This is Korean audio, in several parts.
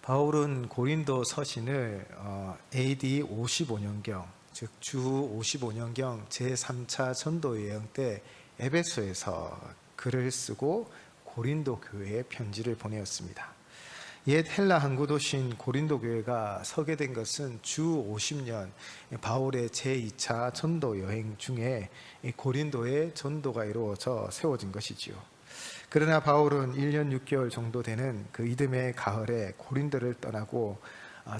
바울은 고린도 서신을 AD 55년경, 즉 주 55년경 제3차 전도 여행 때 에베소에서 글을 쓰고 고린도 교회에 편지를 보내었습니다. 옛 헬라 항구 도시인 고린도 교회가 서게 된 것은 주 50년 바울의 제2차 전도 여행 중에 고린도에 전도가 이루어져 세워진 것이지요. 그러나 바울은 1년 6개월 정도 되는 그 이듬해 가을에 고린도를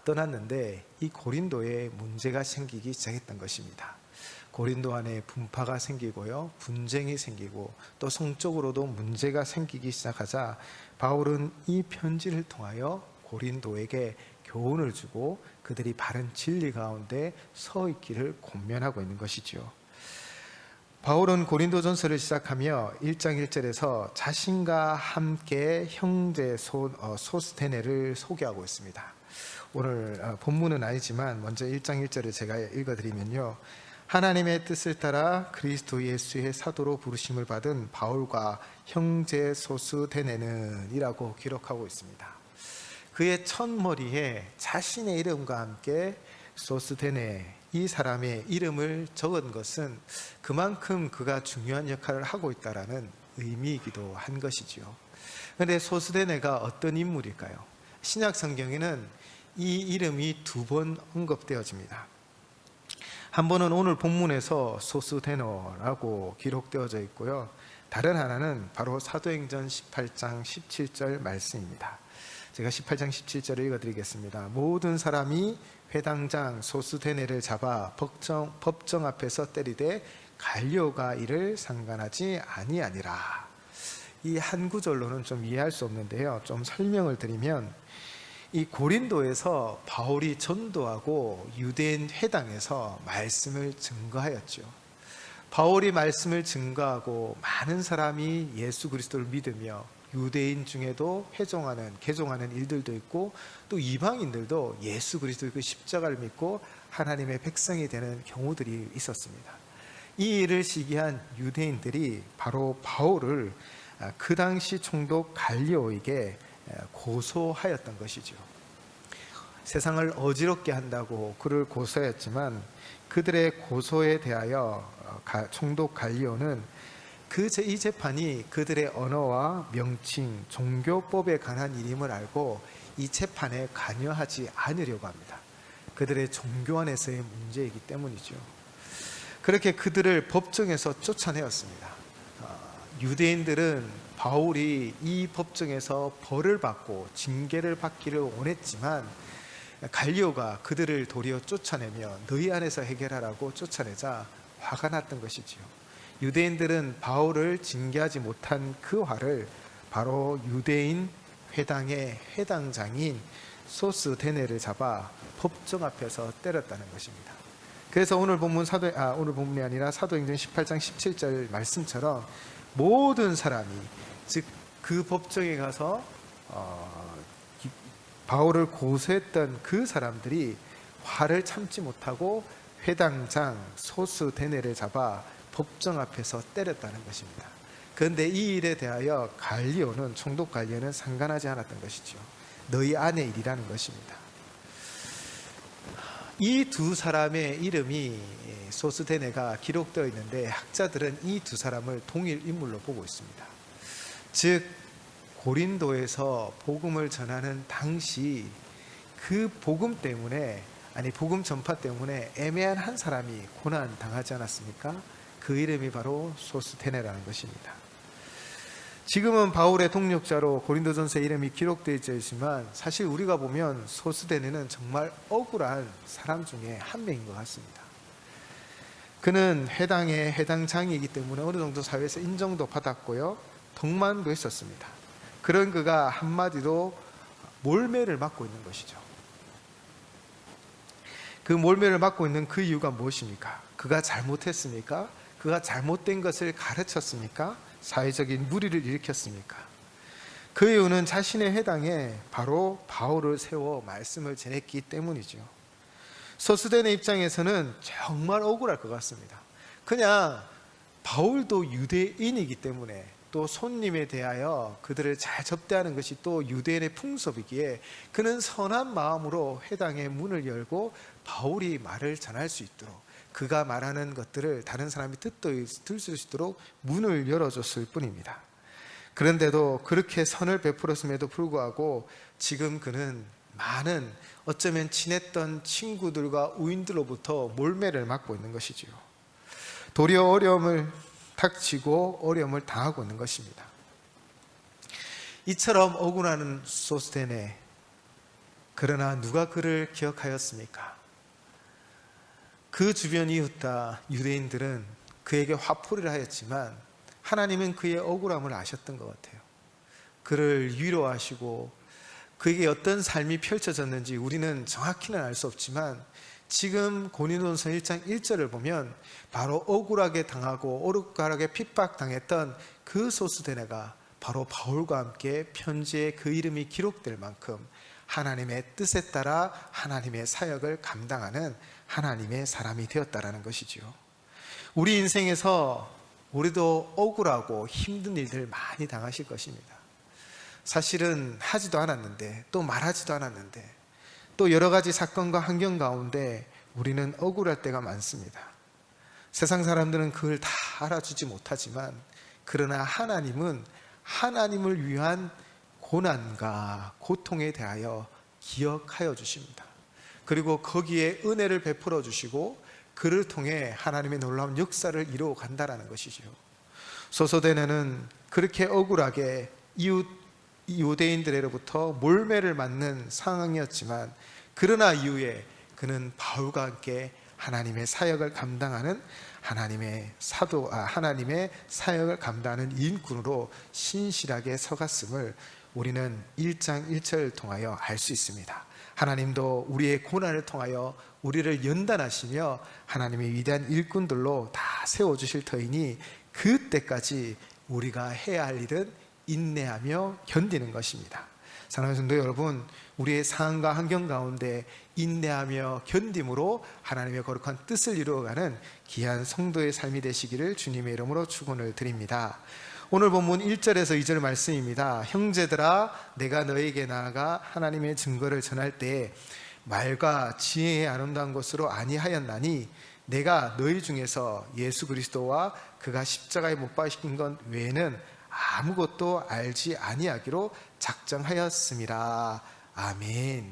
떠났는데 이 고린도에 문제가 생기기 시작했던 것입니다. 고린도 안에 분파가 생기고요, 분쟁이 생기고 또 성적으로도 문제가 생기기 시작하자 바울은 이 편지를 통하여 고린도에게 교훈을 주고 그들이 바른 진리 가운데 서 있기를 권면하고 있는 것이죠. 바울은 고린도전서를 시작하며 1장 1절에서 자신과 함께 형제 소스테네를 소개하고 있습니다. 오늘 본문은 아니지만 먼저 1장 1절을 제가 읽어드리면요, 하나님의 뜻을 따라 그리스도 예수의 사도로 부르심을 받은 바울과 형제 소스테네는 이라고 기록하고 있습니다. 그의 첫머리에 자신의 이름과 함께 소스테네, 이 사람의 이름을 적은 것은 그만큼 그가 중요한 역할을 하고 있다는 의미이기도 한 것이지요. 그런데 소스테네가 어떤 인물일까요? 신약 성경에는 이 이름이 2번 언급되어집니다. 한 번은 오늘 본문에서 소스테너라고 기록되어져 있고요, 다른 하나는 바로 사도행전 18장 17절 말씀입니다. 제가 18장 17절을 읽어드리겠습니다. 모든 사람이 회당장 소스테네를 잡아 법정 앞에서 때리되 갈리오가 이를 상관하지 아니하니라. 이 한 구절로는 좀 이해할 수 없는데요, 좀 설명을 드리면 이 고린도에서 바울이 전도하고 유대인 회당에서 말씀을 증거하였죠. 바울이 말씀을 증거하고 많은 사람이 예수 그리스도를 믿으며 유대인 중에도 개종하는 일들도 있고 또 이방인들도 예수 그리스도의 그 십자가를 믿고 하나님의 백성이 되는 경우들이 있었습니다. 이 일을 시기한 유대인들이 바로 바울을 그 당시 총독 갈리오에게 고소하였던 것이죠. 세상을 어지럽게 한다고 그를 고소했지만 그들의 고소에 대하여 총독 갈리오는 이 재판이 그들의 언어와 명칭, 종교법에 관한 일임을 알고 이 재판에 관여하지 않으려고 합니다. 그들의 종교 안에서의 문제이기 때문이죠. 그렇게 그들을 법정에서 쫓아내었습니다. 유대인들은 바울이 이 법정에서 벌을 받고 징계를 받기를 원했지만 갈리오가 그들을 도리어 쫓아내며 너희 안에서 해결하라고 쫓아내자 화가 났던 것이지요. 유대인들은 바울을 징계하지 못한 그 화를 바로 유대인 회당의 회당장인 소스테네를 잡아 법정 앞에서 때렸다는 것입니다. 그래서 오늘 본문이 아니라 사도행전 18장 17절 말씀처럼 모든 사람이, 즉 그 법정에 가서 바울을 고소했던 그 사람들이 화를 참지 못하고 회당장 소스테네를 잡아 법정 앞에서 때렸다는 것입니다. 그런데 이 일에 대하여 총독 갈리오는 상관하지 않았던 것이죠. 너희 안의 일이라는 것입니다. 이 두 사람의 이름이 소스테네가 기록되어 있는데 학자들은 이 두 사람을 동일 인물로 보고 있습니다. 즉 고린도에서 복음을 전하는 당시 그 복음 전파 때문에 애매한 한 사람이 고난 당하지 않았습니까? 그 이름이 바로 소스테네라는 것입니다. 지금은 바울의 동력자로 고린도전서에 이름이 기록되어 있지만 사실 우리가 보면 소스테네는 정말 억울한 사람 중에 한 명인 것 같습니다. 그는 회당의 회당장이기 때문에 어느 정도 사회에서 인정도 받았고요, 덕망도 있었습니다. 그런 그가 한마디로 몰매를 맡고 있는 것이죠. 그 몰매를 맡고 있는 그 이유가 무엇입니까? 그가 잘못했습니까? 그가 잘못된 것을 가르쳤습니까? 사회적인 무리를 일으켰습니까? 그 이유는 자신의 회당에 바로 바울을 세워 말씀을 전했기 때문이죠. 소스테네 입장에서는 정말 억울할 것 같습니다. 그냥 바울도 유대인이기 때문에, 또 손님에 대하여 그들을 잘 접대하는 것이 또 유대인의 풍습이기에 그는 선한 마음으로 회당의 문을 열고 바울이 말을 전할 수 있도록, 그가 말하는 것들을 다른 사람이 들을 수 있도록 문을 열어줬을 뿐입니다. 그런데도 그렇게 선을 베풀었음에도 불구하고 지금 그는 많은, 어쩌면 친했던 친구들과 우인들로부터 몰매를 맞고 있는 것이지요. 도리어 어려움을 닥치고 어려움을 당하고 있는 것입니다. 이처럼 억울한 소스테네, 그러나 누가 그를 기억하였습니까? 그 주변 이웃 다 유대인들은 그에게 화풀이를 하였지만 하나님은 그의 억울함을 아셨던 것 같아요. 그를 위로하시고 그에게 어떤 삶이 펼쳐졌는지 우리는 정확히는 알 수 없지만 지금 고린도전서 1장 1절을 보면 바로 억울하게 당하고 억울하게 핍박당했던 그 소스데네가 바로 바울과 함께 편지에 그 이름이 기록될 만큼 하나님의 뜻에 따라 하나님의 사역을 감당하는 하나님의 사람이 되었다라는 것이죠. 우리 인생에서 우리도 억울하고 힘든 일들 많이 당하실 것입니다. 사실은 하지도 않았는데, 또 말하지도 않았는데, 또 여러 가지 사건과 환경 가운데 우리는 억울할 때가 많습니다. 세상 사람들은 그걸 다 알아주지 못하지만 그러나 하나님은 하나님을 위한 고난과 고통에 대하여 기억하여 주십니다. 그리고 거기에 은혜를 베풀어 주시고 그를 통해 하나님의 놀라운 역사를 이루어 간다라는 것이죠. 소소데네는 그렇게 억울하게 유대인들로부터 몰매를 맞는 상황이었지만 그러나 이후에 그는 바울과 함께 하나님의 사역을 감당하는 하나님의 사역을 감당하는 일꾼으로 신실하게 서갔음을 우리는 1장 1절을 통하여 알 수 있습니다. 하나님도 우리의 고난을 통하여 우리를 연단하시며 하나님의 위대한 일꾼들로 다 세워주실 터이니 그때까지 우리가 해야 할 일은 인내하며 견디는 것입니다. 사랑하는 성도 여러분, 우리의 상황과 환경 가운데 인내하며 견딤으로 하나님의 거룩한 뜻을 이루어가는 귀한 성도의 삶이 되시기를 주님의 이름으로 축원을 드립니다. 오늘 본문 1절에서 2절 말씀입니다. 형제들아, 내가 너에게 나아가 하나님의 증거를 전할 때에 말과 지혜의 아름다운 것으로 아니하였나니 내가 너희 중에서 예수 그리스도와 그가 십자가에 못 박히신 것 외에는 아무것도 알지 아니하기로 작정하였음이라. 아멘.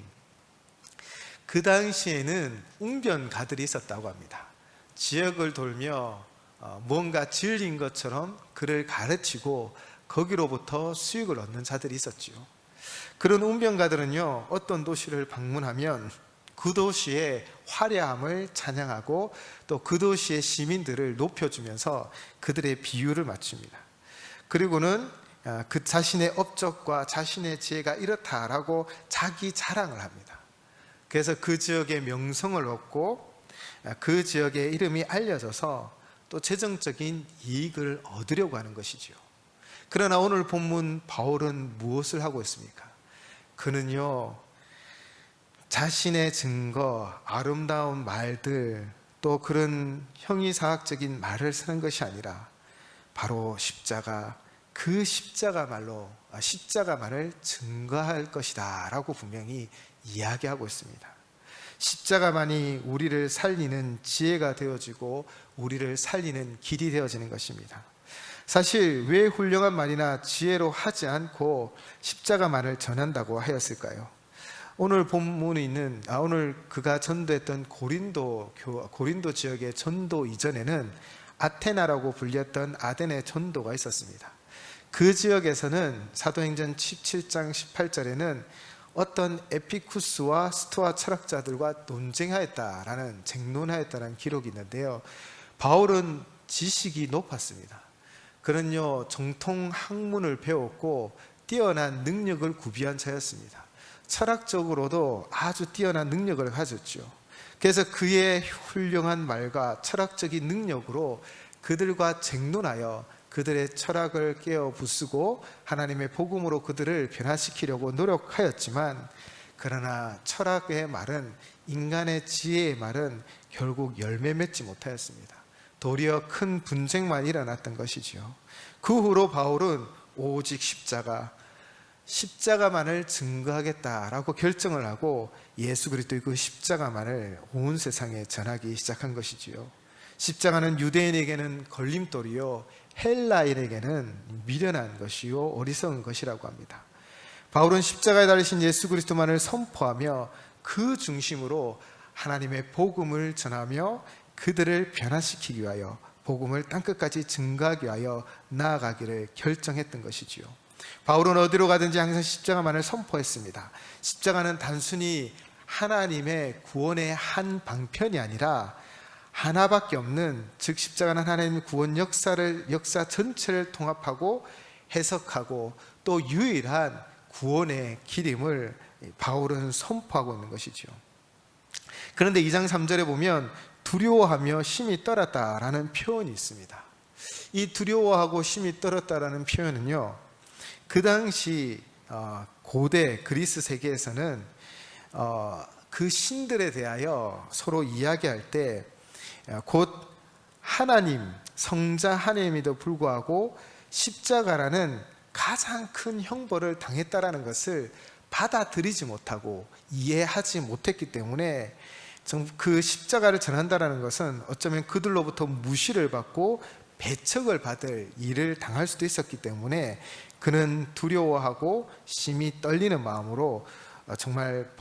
그 당시에는 웅변가들이 있었다고 합니다. 지역을 돌며 뭔가 진리인 것처럼 그를 가르치고 거기로부터 수익을 얻는 자들이 있었지요. 그런 웅변가들은요, 어떤 도시를 방문하면 그 도시의 화려함을 찬양하고 또 그 도시의 시민들을 높여주면서 그들의 비유를 맞춥니다. 그리고는 그 자신의 업적과 자신의 지혜가 이렇다라고 자기 자랑을 합니다. 그래서 그 지역의 명성을 얻고 그 지역의 이름이 알려져서 또 재정적인 이익을 얻으려고 하는 것이지요. 그러나 오늘 본문 바울은 무엇을 하고 있습니까? 그는요, 자신의 증거, 아름다운 말들, 또 그런 형이사학적인 말을 쓰는 것이 아니라 바로 십자가, 그 십자가말로 십자가만을 증거할 것이다 라고 분명히 이야기하고 있습니다. 십자가만이 우리를 살리는 지혜가 되어지고 우리를 살리는 길이 되어지는 것입니다. 사실 왜 훌륭한 말이나 지혜로 하지 않고 십자가만을 전한다고 하였을까요? 오늘 본문에 있는 오늘 그가 전도했던 고린도 지역의 전도 이전에는 아테나라고 불렸던 아덴의 전도가 있었습니다. 그 지역에서는 사도행전 17장 18절에는 어떤 에피쿠스와 스토아 철학자들과 논쟁하였다라는, 쟁론하였다라는 기록이 있는데요, 바울은 지식이 높았습니다. 그는요, 정통 학문을 배웠고 뛰어난 능력을 구비한 자였습니다. 철학적으로도 아주 뛰어난 능력을 가졌죠. 그래서 그의 훌륭한 말과 철학적인 능력으로 그들과 쟁론하여 그들의 철학을 깨어 부수고 하나님의 복음으로 그들을 변화시키려고 노력하였지만, 그러나 철학의 말은, 인간의 지혜의 말은 결국 열매 맺지 못하였습니다. 도리어 큰 분쟁만 일어났던 것이지요. 그 후로 바울은 오직 십자가만을 증거하겠다라고 결정을 하고 예수 그리스도의 그 십자가만을 온 세상에 전하기 시작한 것이지요. 십자가는 유대인에게는 걸림돌이요 헬라인에게는 미련한 것이요 어리석은 것이라고 합니다. 바울은 십자가에 달리신 예수 그리스도만을 선포하며 그 중심으로 하나님의 복음을 전하며 그들을 변화시키기 위하여 복음을 땅끝까지 증거하기 위하여 나아가기를 결정했던 것이지요. 바울은 어디로 가든지 항상 십자가만을 선포했습니다. 십자가는 단순히 하나님의 구원의 한 방편이 아니라 하나밖에 없는, 즉 십자가는 하나님의 구원 역사 전체를 통합하고 해석하고 또 유일한 구원의 길임을 바울은 선포하고 있는 것이죠. 그런데 2장 3절에 보면 두려워하며 심히 떨었다라는 표현이 있습니다. 이 두려워하고 심히 떨었다라는 표현은요, 그 당시 고대 그리스 세계에서는 그 신들에 대하여 서로 이야기할 때 곧 하나님, 성자 하나님에도 불구하고 십자가라는 가장 큰 형벌을 당했다라는 것을 받아들이지 못하고 이해하지 못했기 때문에 그 십자가를 전한다라는 것은 어쩌면 그들로부터 무시를 받고 배척을 받을 일을 당할 수도 있었기 때문에 그는 두려워하고 심히 떨리는 마음으로 정말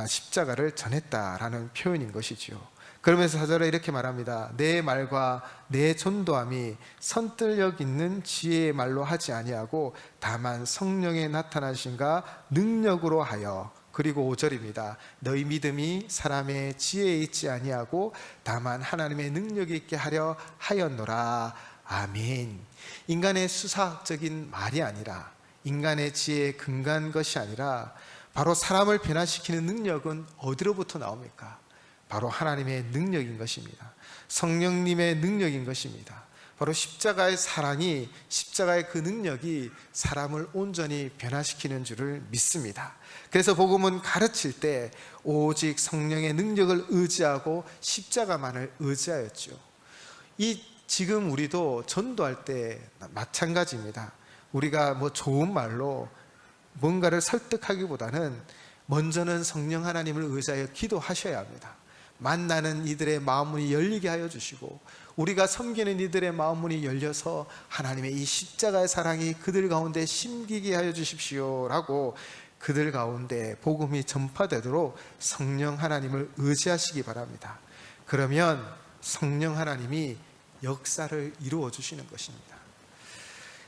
십자가를 전했다라는 표현인 것이지요. 그러면서 4절에 이렇게 말합니다. 내 말과 내 전도함이 선뜰력 있는 지혜의 말로 하지 아니하고 다만 성령의 나타나신가 능력으로 하여, 그리고 5절입니다. 너희 믿음이 사람의 지혜에 있지 아니하고 다만 하나님의 능력이 있게 하려 하였노라. 아멘. 인간의 수사학적인 말이 아니라, 인간의 지혜에 근거한 것이 아니라 바로 사람을 변화시키는 능력은 어디로부터 나옵니까? 바로 하나님의 능력인 것입니다. 성령님의 능력인 것입니다. 바로 십자가의 사랑이, 십자가의 그 능력이 사람을 온전히 변화시키는 줄을 믿습니다. 그래서 복음은 가르칠 때 오직 성령의 능력을 의지하고 십자가만을 의지하였죠. 지금 우리도 전도할 때 마찬가지입니다. 우리가 좋은 말로 뭔가를 설득하기보다는 먼저는 성령 하나님을 의지하여 기도하셔야 합니다. 만나는 이들의 마음문이 열리게 하여 주시고 우리가 섬기는 이들의 마음문이 열려서 하나님의 이 십자가의 사랑이 그들 가운데 심기게 하여 주십시오 라고 그들 가운데 복음이 전파되도록 성령 하나님을 의지하시기 바랍니다. 그러면 성령 하나님이 역사를 이루어 주시는 것입니다.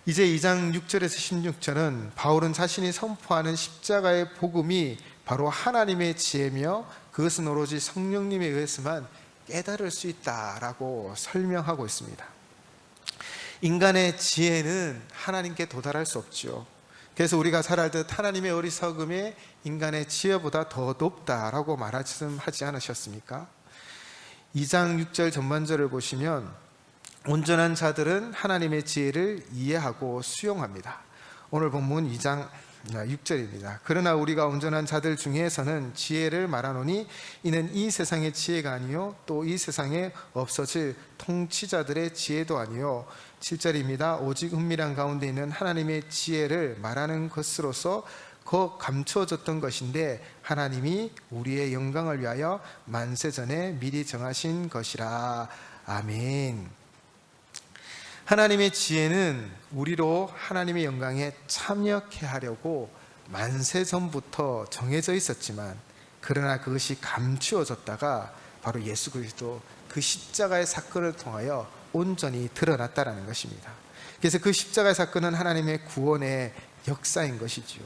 이제 2장 6절에서 16절은 바울은 자신이 선포하는 십자가의 복음이 바로 하나님의 지혜며 그것은 오로지 성령님에 의해서만 깨달을 수 있다라고 설명하고 있습니다. 인간의 지혜는 하나님께 도달할 수 없죠. 그래서 우리가 잘 알듯 하나님의 어리석음이 인간의 지혜보다 더 높다라고 말씀하지 않으셨습니까? 2장 6절 전반절을 보시면 온전한 자들은 하나님의 지혜를 이해하고 수용합니다. 오늘 본문 2장 6절입니다. 그러나 우리가 온전한 자들 중에서는 지혜를 말하노니 이는 이 세상의 지혜가 아니요 또 이 세상에 없어질 통치자들의 지혜도 아니요 7절입니다. 오직 은밀한 가운데 있는 하나님의 지혜를 말하는 것으로서 곧 감추어졌던 것인데 하나님이 우리의 영광을 위하여 만세전에 미리 정하신 것이라. 아멘. 하나님의 지혜는 우리로 하나님의 영광에 참여케 하려고 만세전부터 정해져 있었지만 그러나 그것이 감추어졌다가 바로 예수 그리스도 그 십자가의 사건을 통하여 온전히 드러났다는 것입니다. 그래서 그 십자가의 사건은 하나님의 구원의 역사인 것이지요.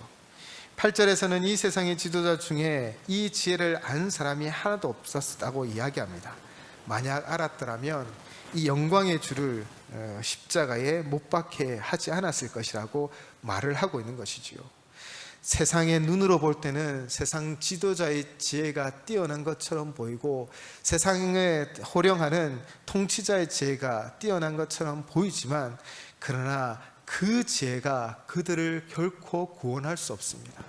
8절에서는 이 세상의 지도자 중에 이 지혜를 안 사람이 하나도 없었다고 이야기합니다. 만약 알았더라면 이 영광의 주를 십자가에 못 박게 하지 않았을 것이라고 말을 하고 있는 것이지요. 세상의 눈으로 볼 때는 세상 지도자의 지혜가 뛰어난 것처럼 보이고 세상에 호령하는 통치자의 지혜가 뛰어난 것처럼 보이지만 그러나 그 지혜가 그들을 결코 구원할 수 없습니다.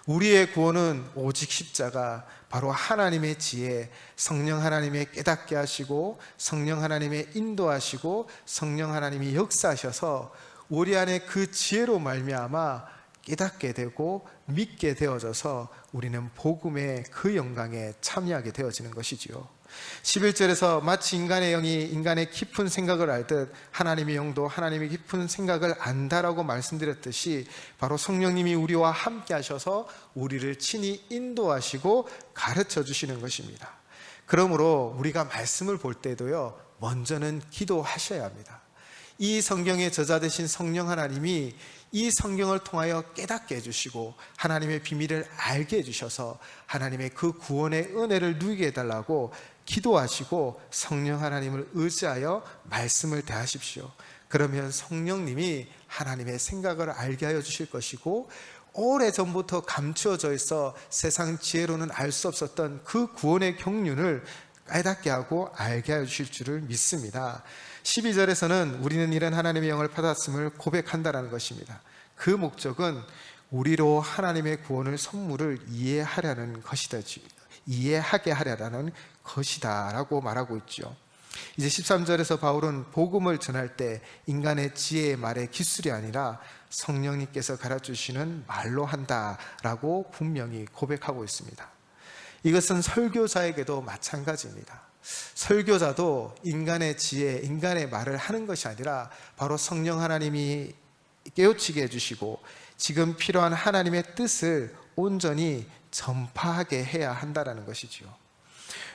우리의 구원은 오직 십자가, 바로 하나님의 지혜, 성령 하나님의 깨닫게 하시고 성령 하나님의 인도하시고 성령 하나님이 역사하셔서 우리 안에 그 지혜로 말미암아 깨닫게 되고 믿게 되어져서 우리는 복음의 그 영광에 참여하게 되어지는 것이지요. 11절에서 마치 인간의 영이 인간의 깊은 생각을 알듯 하나님의 영도 하나님의 깊은 생각을 안다라고 말씀드렸듯이 바로 성령님이 우리와 함께 하셔서 우리를 친히 인도하시고 가르쳐 주시는 것입니다. 그러므로 우리가 말씀을 볼 때도요, 먼저는 기도하셔야 합니다. 이 성경의 저자 되신 성령 하나님이 이 성경을 통하여 깨닫게 해주시고 하나님의 비밀을 알게 해주셔서 하나님의 그 구원의 은혜를 누리게 해달라고 기도하시고 성령 하나님을 의지하여 말씀을 대하십시오. 그러면 성령님이 하나님의 생각을 알게 하여 주실 것이고 오래전부터 감추어져 있어 세상 지혜로는 알 수 없었던 그 구원의 경륜을 깨닫게 하고 알게 하여 주실 줄을 믿습니다. 12절에서는 우리는 이런 하나님의 영을 받았음을 고백한다라는 것입니다. 그 목적은 우리로 하나님의 구원을 선물을 이해하려는 것이다, 이해하게 하려는 것이다 라고 말하고 있죠. 이제 13절에서 바울은 복음을 전할 때 인간의 지혜의 말의 기술이 아니라 성령님께서 가르쳐주시는 말로 한다라고 분명히 고백하고 있습니다. 이것은 설교자에게도 마찬가지입니다. 설교자도 인간의 지혜, 인간의 말을 하는 것이 아니라 바로 성령 하나님이 깨우치게 해주시고 지금 필요한 하나님의 뜻을 온전히 전파하게 해야 한다는 것이지요.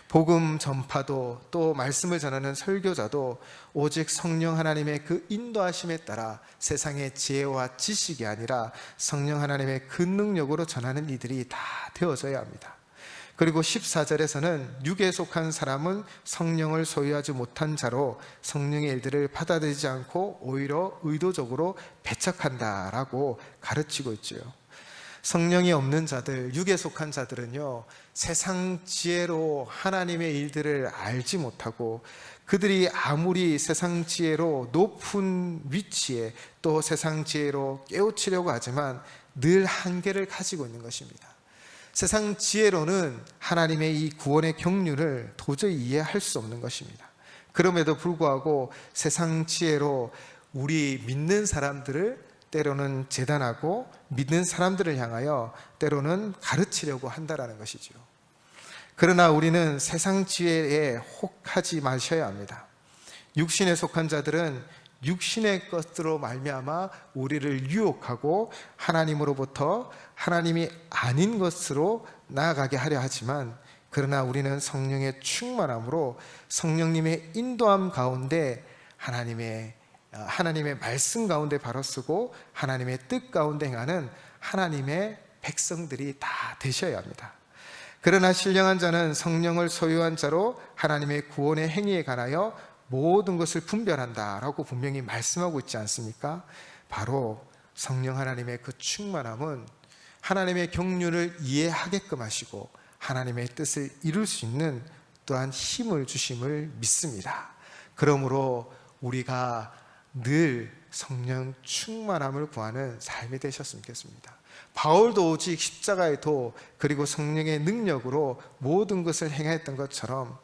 복음 전파도 또 말씀을 전하는 설교자도 오직 성령 하나님의 그 인도하심에 따라 세상의 지혜와 지식이 아니라 성령 하나님의 그 능력으로 전하는 이들이 다 되어져야 합니다. 그리고 14절에서는 육에 속한 사람은 성령을 소유하지 못한 자로 성령의 일들을 받아들이지 않고 오히려 의도적으로 배척한다라고 가르치고 있죠. 성령이 없는 자들, 육에 속한 자들은요, 세상 지혜로 하나님의 일들을 알지 못하고 그들이 아무리 세상 지혜로 높은 위치에 또 세상 지혜로 깨우치려고 하지만 늘 한계를 가지고 있는 것입니다. 세상 지혜로는 하나님의 이 구원의 경륜을 도저히 이해할 수 없는 것입니다. 그럼에도 불구하고 세상 지혜로 우리 믿는 사람들을 때로는 재단하고 믿는 사람들을 향하여 때로는 가르치려고 한다는 것이죠. 그러나 우리는 세상 지혜에 혹하지 마셔야 합니다. 육신에 속한 자들은 육신의 것으로 말미암아 우리를 유혹하고 하나님으로부터 하나님이 아닌 것으로 나아가게 하려 하지만, 그러나 우리는 성령의 충만함으로 성령님의 인도함 가운데 하나님의 말씀 가운데 바로 쓰고 하나님의 뜻 가운데 행하는 하나님의 백성들이 다 되셔야 합니다. 그러나 신령한 자는 성령을 소유한 자로 하나님의 구원의 행위에 관하여 모든 것을 분별한다라고 분명히 말씀하고 있지 않습니까? 바로 성령 하나님의 그 충만함은 하나님의 경륜을 이해하게끔 하시고 하나님의 뜻을 이룰 수 있는 또한 힘을 주심을 믿습니다. 그러므로 우리가 늘 성령 충만함을 구하는 삶이 되셨으면 좋겠습니다. 바울도 오직 십자가의 도 그리고 성령의 능력으로 모든 것을 행했던 것처럼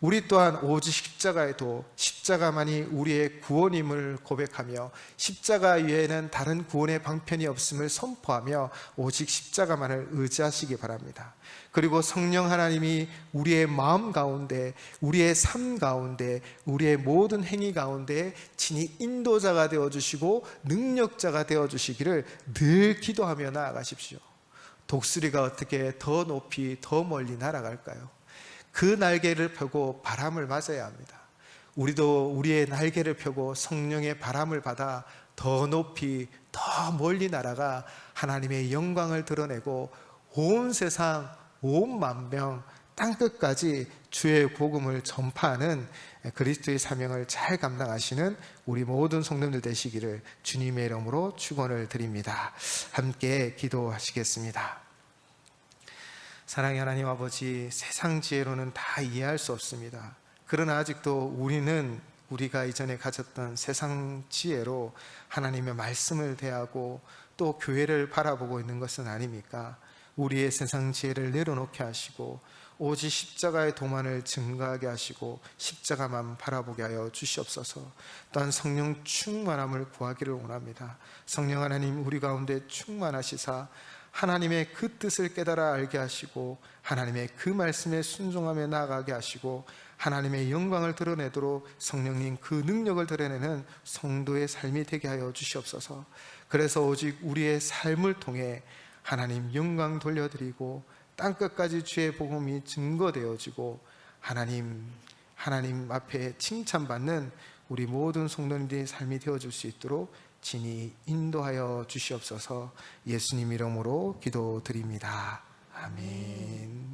우리 또한 오직 십자가의 도, 십자가만이 우리의 구원임을 고백하며 십자가 외에는 다른 구원의 방편이 없음을 선포하며 오직 십자가만을 의지하시기 바랍니다. 그리고 성령 하나님이 우리의 마음 가운데, 우리의 삶 가운데, 우리의 모든 행위 가운데 친히 인도자가 되어주시고 능력자가 되어주시기를 늘 기도하며 나아가십시오. 독수리가 어떻게 더 높이 더 멀리 날아갈까요? 그 날개를 펴고 바람을 맞아야 합니다. 우리도 우리의 날개를 펴고 성령의 바람을 받아 더 높이 더 멀리 날아가 하나님의 영광을 드러내고 온 세상 온 만명 땅끝까지 주의 복음을 전파하는 그리스도의 사명을 잘 감당하시는 우리 모든 성도들 되시기를 주님의 이름으로 축원을 드립니다. 함께 기도하시겠습니다. 사랑의 하나님 아버지, 세상 지혜로는 다 이해할 수 없습니다. 그러나 아직도 우리는 우리가 이전에 가졌던 세상 지혜로 하나님의 말씀을 대하고 또 교회를 바라보고 있는 것은 아닙니까? 우리의 세상 지혜를 내려놓게 하시고 오직 십자가의 도만을 증거하게 하시고 십자가만 바라보게 하여 주시옵소서. 또한 성령 충만함을 구하기를 원합니다. 성령 하나님, 우리 가운데 충만하시사 하나님의 그 뜻을 깨달아 알게 하시고 하나님의 그 말씀에 순종하며 나아가게 하시고 하나님의 영광을 드러내도록 성령님 그 능력을 드러내는 성도의 삶이 되게 하여 주시옵소서. 그래서 오직 우리의 삶을 통해 하나님 영광 돌려드리고 땅끝까지 주의 복음이 증거되어지고 하나님 앞에 칭찬받는 우리 모든 성도님들의 삶이 되어줄 수 있도록 진히 인도하여 주시옵소서. 예수님 이름으로 기도드립니다. 아멘.